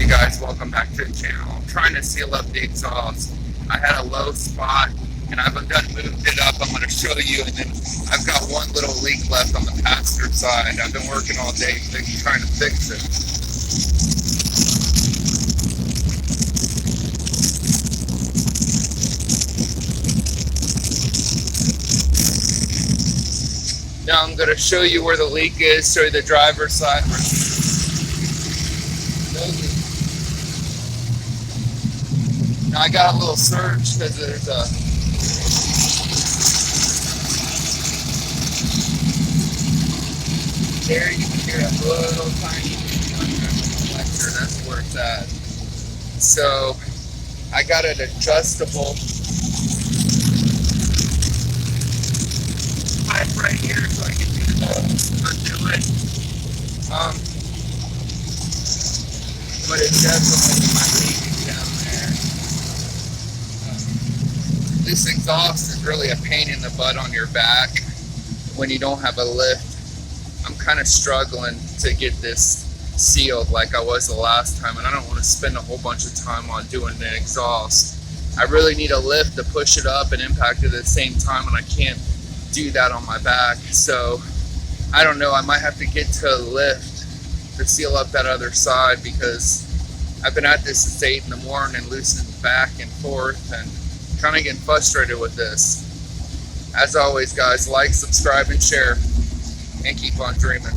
Hey guys, welcome back to the channel. I'm trying to seal up the exhaust. I had a low spot and I've done moved it up. I'm going to show you, and then I've got one little leak left on the passenger side. I've been working all day trying to fix it. Now I'm going to show you where the leak is, show you the driver's side. Now I got a little surge because there's a there you can hear a little tiny reflector. That's where it's at. So I got an adjustable pipe right here so I can undo it. But it definitely might leak down there. This exhaust is really a pain in the butt on your back when you don't have a lift. I'm kind of struggling to get this sealed like I was the last time, and I don't want to spend a whole bunch of time on doing the exhaust. I really need a lift to push it up and impact it at the same time, and I can't do that on my back. So I don't know, I might have to get to a lift to seal up that other side, because I've been at this since 8 in the morning, loosening back and forth and kind of getting frustrated with this. As always guys, like, subscribe, and share, and keep on dreaming.